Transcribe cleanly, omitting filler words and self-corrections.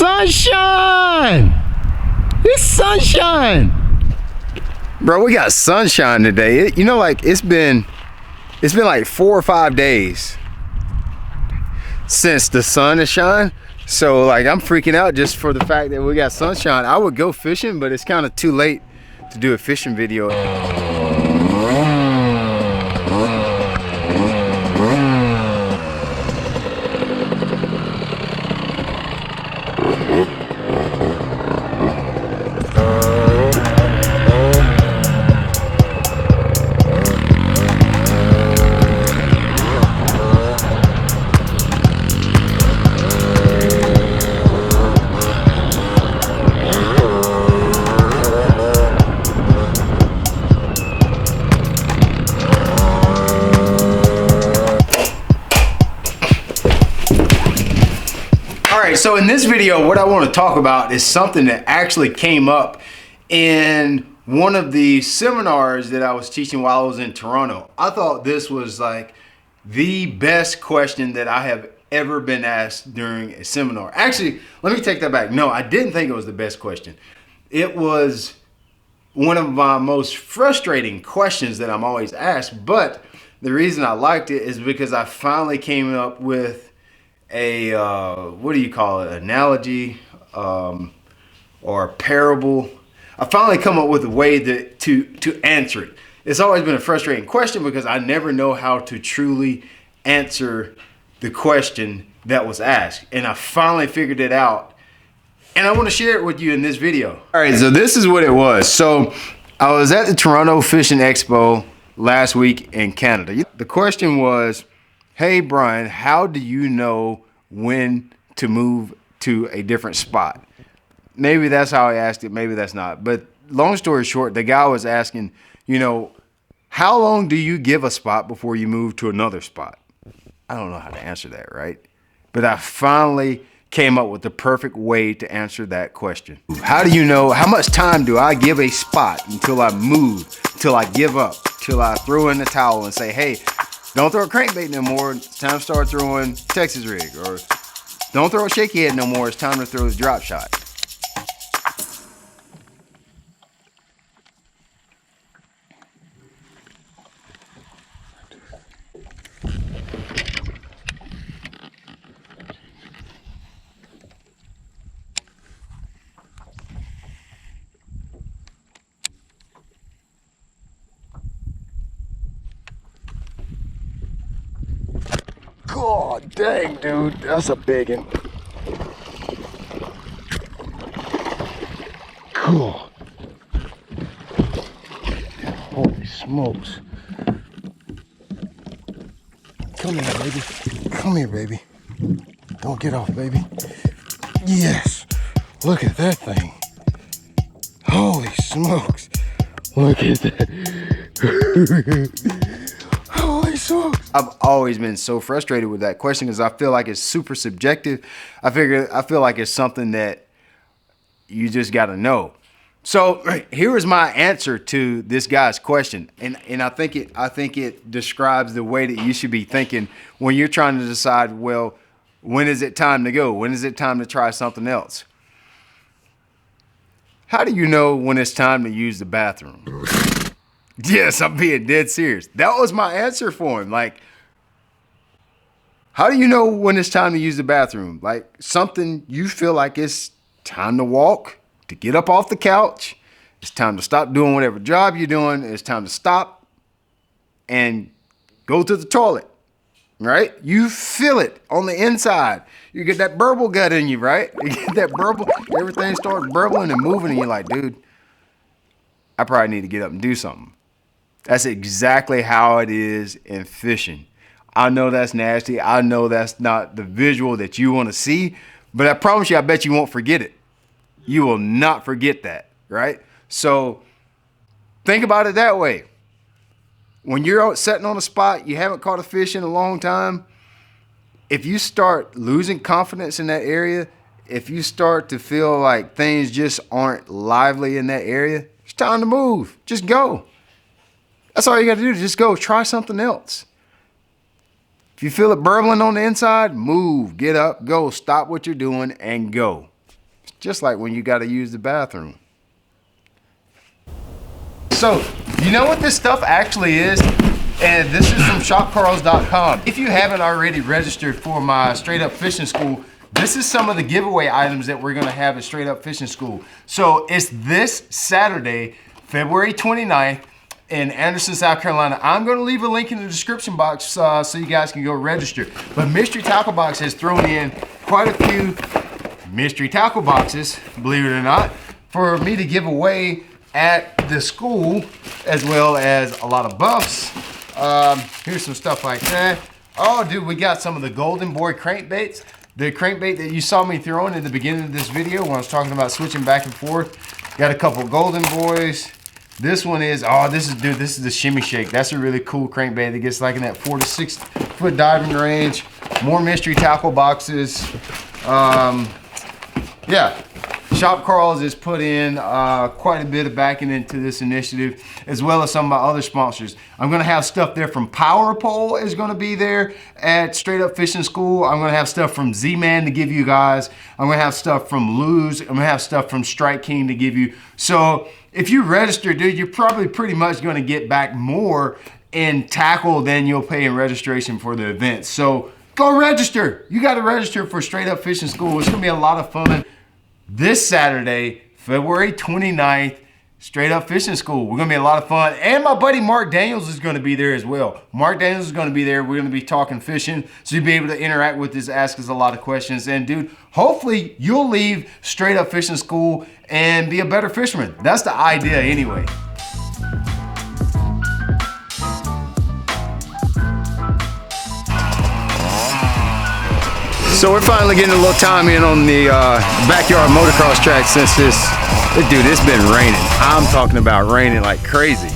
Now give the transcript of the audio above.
sunshine. It's sunshine. Bro, we got sunshine today. You know, like it's been like 4 or 5 days since the sun has shined. So like I'm freaking out just for the fact that we got sunshine. I would go fishing, but it's kind of too late to do a fishing video. So in this video, what I want to talk about is something that actually came up in one of the seminars that I was teaching while I was in Toronto. I thought this was like the best question that I have ever been asked during a seminar. Actually, let me take that back. No, I didn't think it was the best question. It was one of my most frustrating questions that I'm always asked, but the reason I liked it is because I finally came up with a what do you call it, analogy or a parable. I finally come up with a way to answer it. It's always been a frustrating question because I never know how to truly answer the question that was asked, and I finally figured it out, and I want to share it with you in this video. All right, so this is what it was. So I was at the Toronto Fishing Expo last week in Canada. The question was, hey Brian, how do you know when to move to a different spot? Maybe that's how I asked it, maybe that's not. But long story short, the guy was asking, you know, how long do you give a spot before you move to another spot? I don't know how to answer that, right? But I finally came up with the perfect way to answer that question. How do you know, how much time do I give a spot until I move, till I give up, till I throw in the towel and say, hey, don't throw a crankbait no more, it's time to start throwing Texas rig. Or don't throw a shaky head no more, it's time to throw his drop shot. God dang, dude, that's a big one. Cool. Holy smokes. Come here, baby. Come here, baby. Don't get off, baby. Yes. Look at that thing. Holy smokes. Look at that. Holy smokes. I've always been so frustrated with that question because I feel like it's super subjective. I feel like it's something that you just got to know. So here is my answer to this guy's question, and I think it describes the way that you should be thinking when you're trying to decide, well, when is it time to go? When is it time to try something else? How do you know when it's time to use the bathroom? Yes, I'm being dead serious. That was my answer for him. Like, how do you know when it's time to use the bathroom? Like something you feel like it's time to walk, to get up off the couch. It's time to stop doing whatever job you're doing. It's time to stop and go to the toilet, right? You feel it on the inside. You get that burble gut in you, right? You get that burble, everything starts burbling and moving and you're like, dude, I probably need to get up and do something. That's exactly how it is in fishing. I know that's nasty. I know that's not the visual that you want to see, but I promise you, I bet you won't forget it. You will not forget that, right? So think about it that way. When you're out sitting on a spot, you haven't caught a fish in a long time, if you start losing confidence in that area, if you start to feel like things just aren't lively in that area, it's time to move. Just go. That's all you got to do. Just go. Try something else. If you feel it burbling on the inside, move. Get up. Go. Stop what you're doing and go. just like when you got to use the bathroom. So, you know what this stuff actually is? And this is from shopcarls.com. If you haven't already registered for my Straight Up Fishing School, this is some of the giveaway items that we're gonna have at Straight Up Fishing School. So it's this Saturday, February 29th in Anderson, South Carolina. I'm gonna leave a link in the description box so you guys can go register. But Mystery Tackle Box has thrown in quite a few mystery tackle boxes, believe it or not, for me to give away at the school, as well as a lot of buffs. Here's some stuff like that. Oh, dude, we got some of the Golden Boy crankbaits. The crankbait that you saw me throwing in the beginning of this video when I was talking about switching back and forth. Got a couple Golden Boys. This one is, this is the Shimmy Shake. That's a really cool crankbait that gets like in that 4 to 6 foot diving range. More mystery tackle boxes. Yeah. Shop Carls has put in quite a bit of backing into this initiative, as well as some of my other sponsors. I'm gonna have stuff there from Power Pole is gonna be there at Straight Up Fishing School. I'm gonna have stuff from Z-Man to give you guys. I'm gonna have stuff from Lose. I'm gonna have stuff from Strike King to give you. So if you register, dude, you're probably pretty much gonna get back more in tackle than you'll pay in registration for the event. So go register. You gotta register for Straight Up Fishing School. It's gonna be a lot of fun. This Saturday, February 29th, Straight Up Fishing School. We're gonna be a lot of fun. And my buddy Mark Daniels is gonna be there as well. Mark Daniels is gonna be there. We're gonna be talking fishing. So you'll be able to interact with us, ask us a lot of questions. And dude, hopefully you'll leave Straight Up Fishing School and be a better fisherman. That's the idea anyway. So we're finally getting a little time in on the backyard motocross track since dude, it's been raining. I'm talking about raining like crazy.